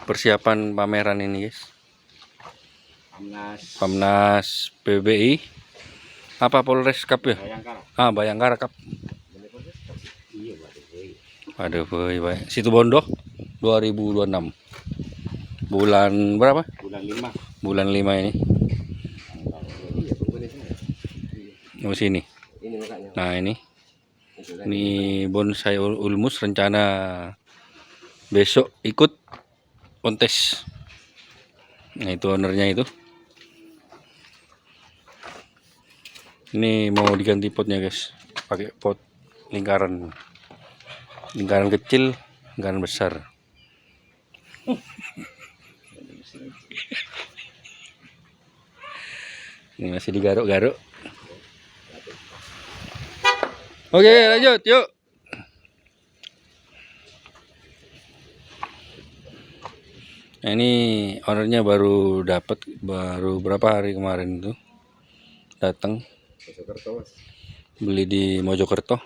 persiapan pameran ini, guys. Pamnas PBI apa Polres Cup ya? Bayangkara Cup. Waduh, baik. Situ Bondo 2026. Bulan berapa? Bulan 5 ini. Oh, sini. Nah, ini bonsai Ulmus rencana besok ikut kontes. Nah, itu ownernya itu. Ini mau diganti potnya, guys. Pakai pot lingkaran kecil, lingkaran besar. Ini masih digaruk-garuk. Oke, lanjut, yuk. Nah, ini ownernya baru berapa hari kemarin tuh datang. Beli di Mojokerto.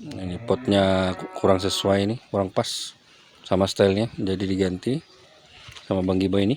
Nah, ini potnya kurang sesuai, ini kurang pas sama stylenya, jadi diganti sama Bang Giba ini.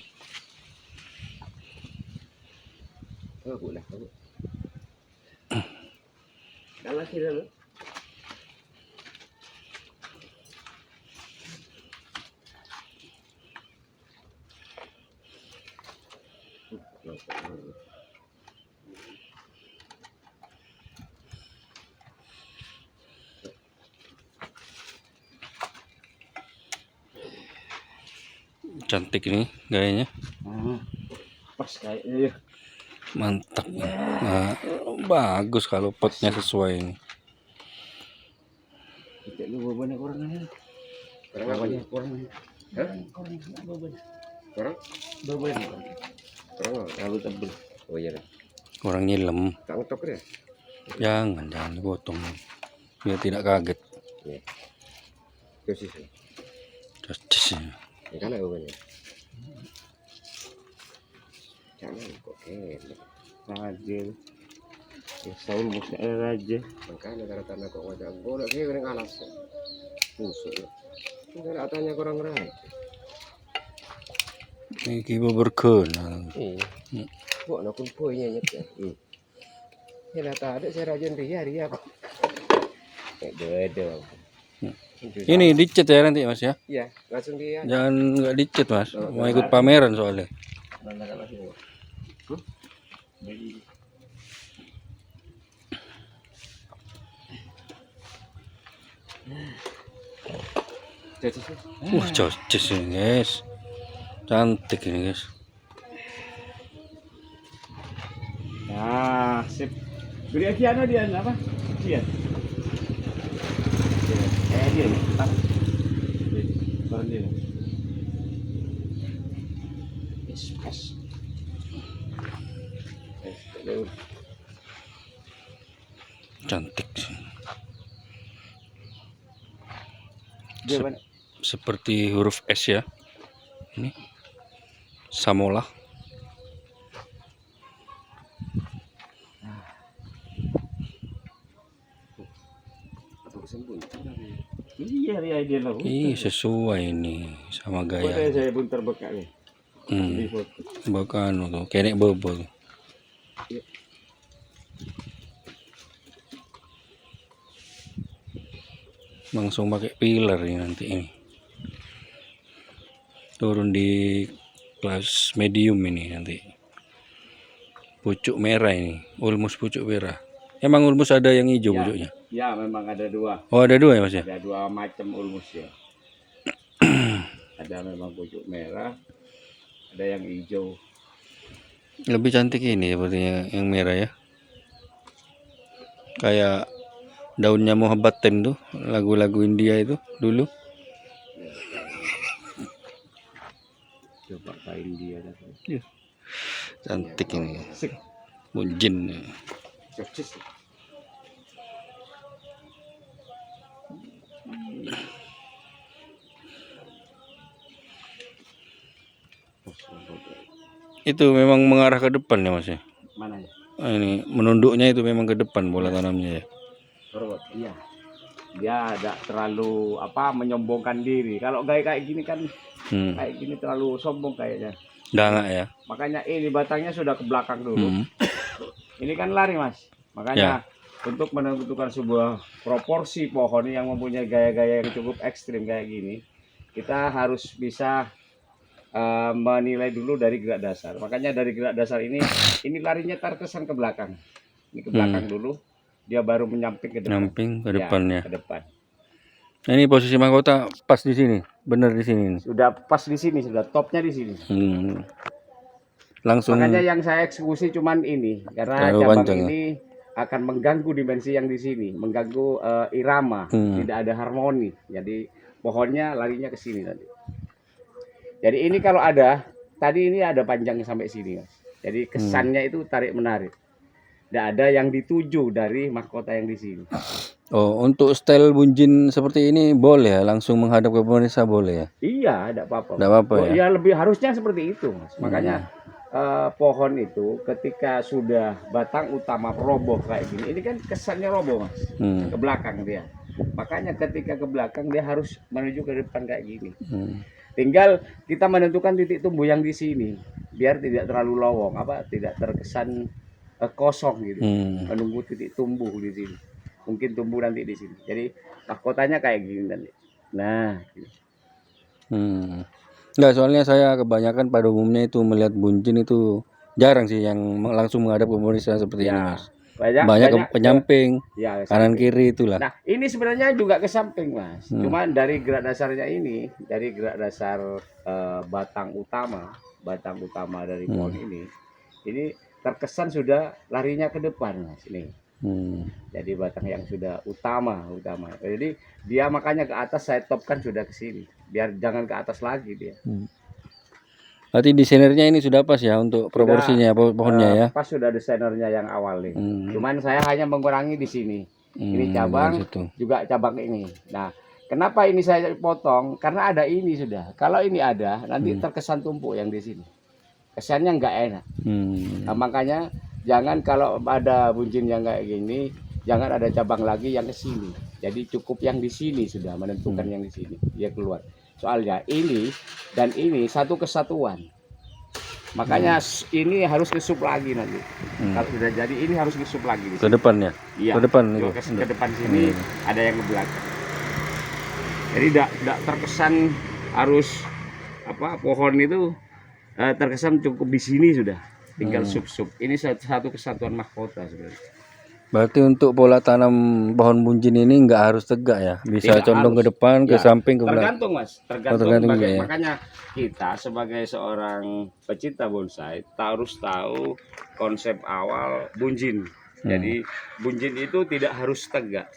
Cantik ini gayanya. Pas kayaknya ya. Mantap. Nah, bagus kalau potnya sesuai ini. Kita lu banyak orangnya. Terlalu tebel. Oh iya. Kurang nyilem. Tak ngetok ya? Jangan dipotong biar tidak kaget. Iya. Dosis. Dosis. Ini kan aku banyak. Jangan kok enak. Raja. Ya Saul musuh raja. Makanya karena kok wajah gue udah kayak kering alas. Musuh. Enggak tanya kurang raja. Ini Giba berkenan. Iya. Kok nak kumpulnya nyet ya. Ya tak ada saya raja Ria Pak. Kayak beda. Ini dicet ya nanti, Mas ya? Iya, langsung dia. Jangan nggak dicet, Mas. Mau ikut pameran soalnya. Cocis ini, guys. Cantik ini, guys. Nah, sip. Beri Kiano dia apa? Kian. Dia. Baru dia. Pas. Cantik. Dia Seperti huruf S ya. Ini Samola. Iya, sesuai ini sama gaya. Saya pun terbekak nih. Bahkan tuh kenek bobo tuh. Langsung pakai pilar ini nanti ini. Turun di kelas medium ini nanti. Pucuk merah ini, Ulmus pucuk merah. Emang Ulmus ada yang hijau pucuknya? Ya, memang ada dua. Oh, ada dua ya, Mas ya? Ada dua macam Ulmus ya. Ada memang pucuk merah, ada yang hijau. Lebih cantik ini sepertinya yang merah ya. Kayak daunnya Mohabbaten tuh, lagu-lagu India itu dulu. Coba kain dia. Cantik ini. Munjin. Itu memang mengarah ke depan ya, Mas ya? Mana ya? Ini menunduknya itu memang ke depan bola tanamnya ya. nurut. Iya. Dia tidak terlalu menyombongkan diri. Kalau gaya kayak gini kan kayak gini terlalu sombong kayaknya. Enggak ya. Makanya ini batangnya sudah ke belakang dulu. Ini kan lari Mas. Ya. Makanya untuk menentukan sebuah proporsi pohon yang mempunyai gaya-gaya yang cukup ekstrim kayak gini, kita harus bisa menilai dulu dari gerak dasar. Makanya dari gerak dasar ini larinya terkesan ke belakang. Ini ke belakang dulu, dia baru menyamping ke depan. Nyamping ke depannya. Ke depan. Nah, ini posisi mahkota pas di sini, benar di sini. Sudah pas di sini, sudah topnya di sini. Langsung. Makanya yang saya eksekusi cuman ini, karena cabang ini akan mengganggu dimensi yang di sini, mengganggu irama, tidak ada harmoni. Jadi pohonnya larinya ke sini tadi. Jadi ini kalau ada, tadi ini ada panjangnya sampai sini, Mas. Jadi kesannya itu tarik menarik. Tidak ada yang dituju dari mahkota yang di sini. Oh, untuk style bunjin seperti ini boleh ya, langsung menghadap ke pemirsa boleh ya? Iya, tidak apa-apa. Tidak apa-apa ya? Ya lebih harusnya seperti itu, Mas. Makanya pohon itu ketika sudah batang utama roboh kayak gini, ini kan kesannya roboh, Mas. Ke belakang dia. Makanya ketika ke belakang dia harus menuju ke depan kayak gini. Tinggal kita menentukan titik tumbuh yang di sini, biar tidak terlalu lowong, tidak terkesan kosong gitu. Menunggu titik tumbuh di sini. Mungkin tumbuh nanti di sini. Jadi mahkotanya kayak gini nanti. Nah. Gitu. Enggak, soalnya saya kebanyakan pada umumnya itu melihat bunjin itu jarang sih yang langsung menghadap ke pemirsa seperti ini, Mas. Banyak penyamping, ya, kanan kiri itulah. Nah, ini sebenarnya juga ke samping, Mas. Cuman dari gerak dasarnya ini, dari gerak dasar batang utama dari pohon ini terkesan sudah larinya ke depan, Mas. Ini. Jadi batang yang sudah utama. Jadi dia makanya ke atas saya topkan sudah ke sini, biar jangan ke atas lagi dia. Berarti desainernya ini sudah pas ya untuk proporsinya pohonnya ya? Pas sudah desainernya yang awal nih. Cuman saya hanya mengurangi di sini. Ini cabang, juga cabang ini. Nah, kenapa ini saya potong? Karena ada ini sudah. Kalau ini ada, nanti terkesan tumpuk yang di sini. Kesannya nggak enak. Nah, makanya jangan kalau ada bunjin yang kayak gini, jangan ada cabang lagi yang ke sini. Jadi cukup yang di sini sudah menentukan yang di sini. Dia keluar. Soalnya ini dan ini satu kesatuan. Makanya ini harus kesup lagi nanti. Kalau sudah jadi ini harus kesup lagi di sini. Ke depan ya? Iya. Ke depan itu. Ke depan sini ada yang ke belakang. Jadi tidak terkesan harus pohon itu terkesan cukup di sini sudah. Tinggal sup-sup. Ini satu kesatuan mahkota sebenarnya. Berarti untuk pola tanam pohon bunjin ini nggak harus tegak ya? Bisa tidak condong harus. Ke depan, ke samping, ke belakang. Tergantung, Mas. Tergantung ya. Makanya kita sebagai seorang pecinta bonsai harus tahu konsep awal bunjin. Jadi bunjin itu tidak harus tegak.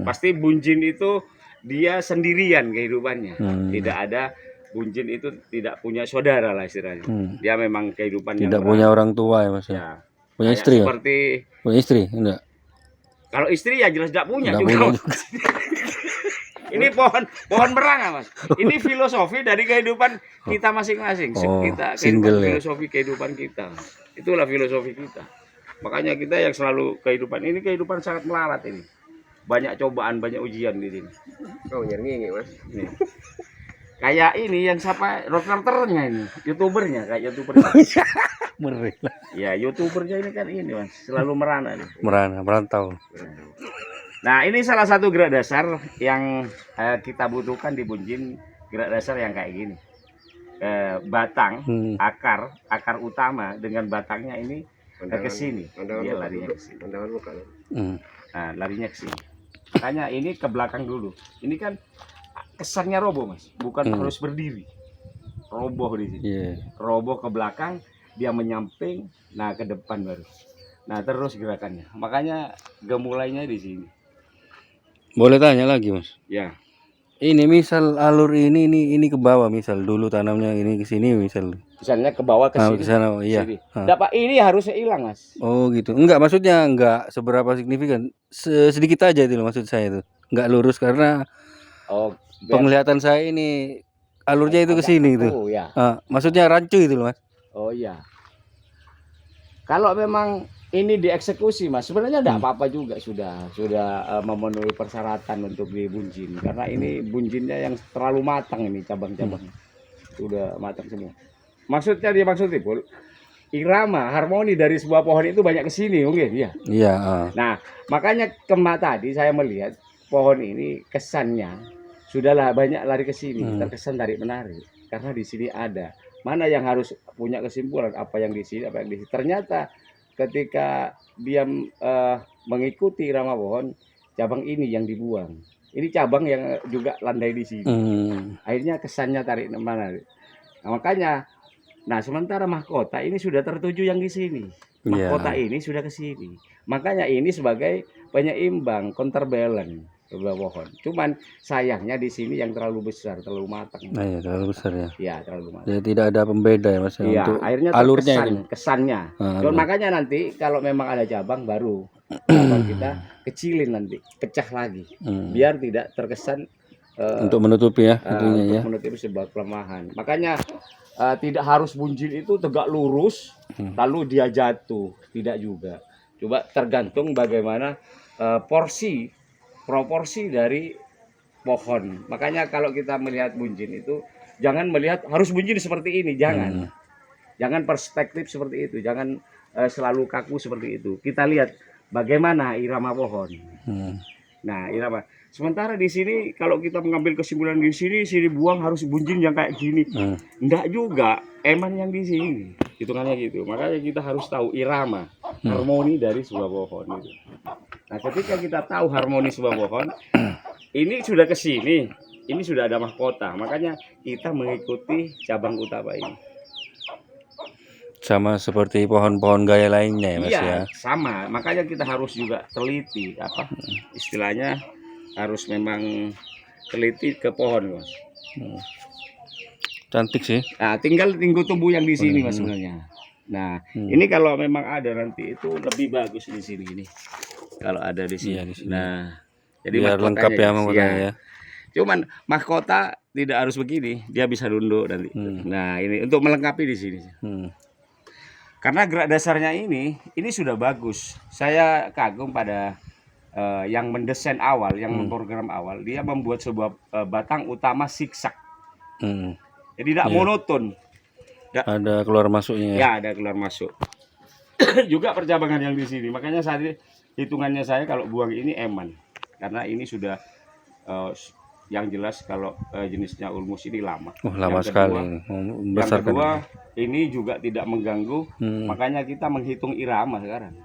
Pasti bunjin itu dia sendirian kehidupannya. Tidak ada bunjin itu tidak punya saudara lah istilahnya. Dia memang kehidupannya. Tidak punya orang tua ya, Mas. Ya. Punya istri seperti ya? Punya istri enggak? Kalau istri ya jelas tidak punya juga. Ini pohon beranga, Mas. Ini filosofi dari kehidupan kita masing-masing. Kita filosofi kehidupan kita. Itulah filosofi kita. Makanya kita yang selalu kehidupan sangat melarat ini. Banyak cobaan, banyak ujian di sini. Oh, nyeringi, Mas. Nih. Kayak ini yang siapa reporternya ini, youtubernya kayak youtuber. Ya youtubernya ini kan ini, Mas, selalu merana nih. Merantau. Nah, ini salah satu gerak dasar yang kita butuhkan di bunjin, gerak dasar yang kayak gini. Batang, akar utama dengan batangnya ini ke sini. Dia larinya ke sini. Nah, larinya ke sini. Makanya ini ke belakang dulu. Ini kan kesannya roboh, Mas, bukan harus berdiri. Roboh di sini. Roboh ke belakang, dia menyamping, nah ke depan baru. Nah, terus gerakannya. Makanya gemulainya di sini. Boleh tanya lagi, Mas? Ya. Ini misal alur ini ke bawah, misal dulu tanamnya ini ke sini misal. Misalnya ke bawah ke sini. Ke sana, iya. Dapat ini harusnya hilang, Mas. Oh, gitu. Enggak, maksudnya enggak seberapa signifikan. Sedikit aja itu maksud saya itu. Enggak lurus karena penglihatan saya ini alurnya itu ke sini itu. Ya. Maksudnya rancu itu loh, Mas. Oh iya. Kalau memang ini dieksekusi Mas, sebenarnya tidak apa-apa juga, sudah memenuhi persyaratan untuk dibunjin, karena ini bunjinnya yang terlalu matang, ini cabang-cabang sudah matang semua. Maksudnya dimaksud Ipul, irama harmoni dari sebuah pohon itu banyak ke sini mungkin ya. Iya. Nah, makanya tadi saya melihat pohon ini kesannya sudahlah banyak lari ke sini, terkesan tarik menarik, karena di sini ada. Mana yang harus punya kesimpulan, apa yang di sini, apa yang di sini. Ternyata ketika dia mengikuti irama pohon, cabang ini yang dibuang. Ini cabang yang juga landai di sini. Akhirnya kesannya tarik mana. Nah, makanya, nah sementara mahkota ini sudah tertuju yang di sini. Mahkota ini sudah ke sini. Makanya ini sebagai penyeimbang, counterbalance sebuah pohon. Cuman sayangnya di sini yang terlalu besar, terlalu matang. Nah, ya, terlalu besar ya. Iya, terlalu matang. Jadi tidak ada pembeda ya Mas Iya, untuk akhirnya alurnya terkesan, itu. Kesannya. Dan makanya nanti kalau memang ada cabang baru cabang kita kecilin nanti, pecah lagi. Biar tidak terkesan untuk menutupi ya intinya untuk ya. menutupi sebuah kelemahan. Makanya tidak harus bunjil itu tegak lurus lalu dia jatuh, tidak juga. Coba tergantung bagaimana proporsi dari pohon. Makanya kalau kita melihat bunjin itu jangan melihat harus bunjin seperti ini, jangan. Jangan perspektif seperti itu, jangan selalu kaku seperti itu. Kita lihat bagaimana irama pohon. Nah, irama. Sementara di sini kalau kita mengambil kesimpulan di sini buang harus bunjin yang kayak gini. Enggak juga, eman yang di sini. Hitungannya gitu. Makanya kita harus tahu irama, harmoni dari sebuah pohon gitu. Nah, ketika kita tahu harmoni sebuah pohon, ini sudah ke sini, ini sudah ada mahkota. Makanya kita mengikuti cabang utama ini. Sama seperti pohon-pohon gaya lainnya ya Mas iya, ya. Sama. Makanya kita harus juga teliti istilahnya harus memang teliti ke pohon Mas. Cantik sih. Nah, tinggal tumbuh yang di sini Mas sebenarnya. Nah, ini kalau memang ada nanti itu lebih bagus di sini ini. Kalau ada di sini. Iya, di sini. Nah, jadi biar lengkap ya mahkotanya ya. Cuman mahkota tidak harus begini, dia bisa nunduk nanti. Nah, ini untuk melengkapi di sini. Karena gerak dasarnya ini sudah bagus. Saya kagum pada yang mendesain awal, yang memprogram awal, dia membuat sebuah batang utama siksak. Jadi tidak monoton. Ada keluar masuknya. Ya, ada keluar masuk. Juga percabangan yang di sini. Makanya saat ini hitungannya saya kalau buang ini eman. Karena ini sudah yang jelas kalau jenisnya ulmus ini lama. Lama sekali. Yang kedua, ini juga tidak mengganggu. Makanya kita menghitung irama sekarang.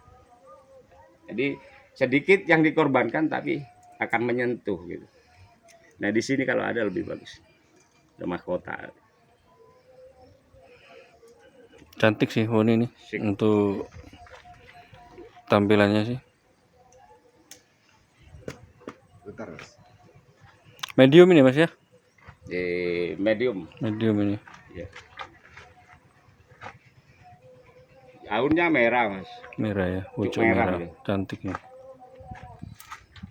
Jadi sedikit yang dikorbankan tapi akan menyentuh gitu. Nah, di sini kalau ada lebih bagus. Ada mahkota. Cantik sih pohon ini. Untuk tampilannya sih. Medium ini Mas ya? Medium. Medium ini. Ya. Daunnya merah Mas. Merah ya, pucuk merah. Cantik ya.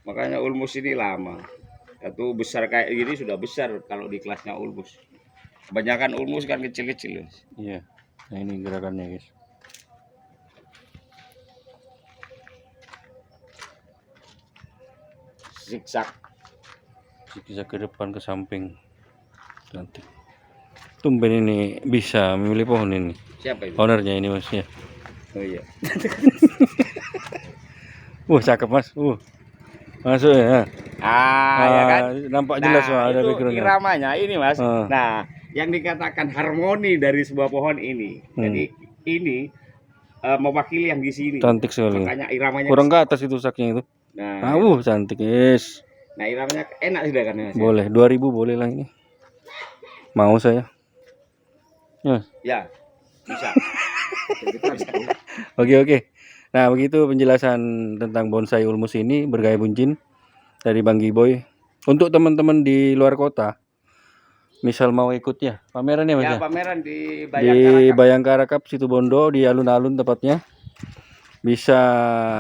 Makanya ulmus ini lama. Satu besar kayak gini sudah besar kalau di kelasnya ulmus. Kebanyakan ulmus kan kecil-kecil. Iya. Nah, ini gerakannya guys. Zigzag. Zigzag ke depan ke samping. Cantik. Tumben ini bisa memilih pohon ini. Siapa itu? Ownernya ini Mas ya. Oh iya. Cakep Mas. Masuk ya. Ya kan. Nampak jelas Mas, ada itu backgroundnya. iramanya ini Mas. Nah, yang dikatakan harmoni dari sebuah pohon ini. Jadi ini mewakili yang di sini. Cantik sekali. Makanya iramanya kurang ke atas itu saknya itu. Nah, cantik guys. Nah, iramanya enak sudah kan Mas. Boleh, 2000 boleh lah ini. Mau saya. Ya. Bisa. Oke. Nah, begitu penjelasan tentang bonsai ulmus ini bergaya buncin dari Bang Giboy. Untuk teman-teman di luar kota, misal mau ikut ya pameran ya Mas ya? Pameran di Bayangkara Cup Situbondo, di alun-alun tepatnya. Bisa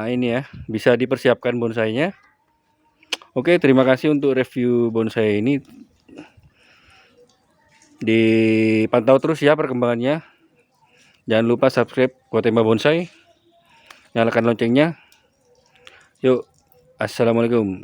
ini ya, bisa dipersiapkan bonsainya. Oke, terima kasih untuk review bonsai ini. Dipantau terus ya perkembangannya. Jangan lupa subscribe Kotemba Bonsai. Nyalakan loncengnya. Yuk. Assalamualaikum.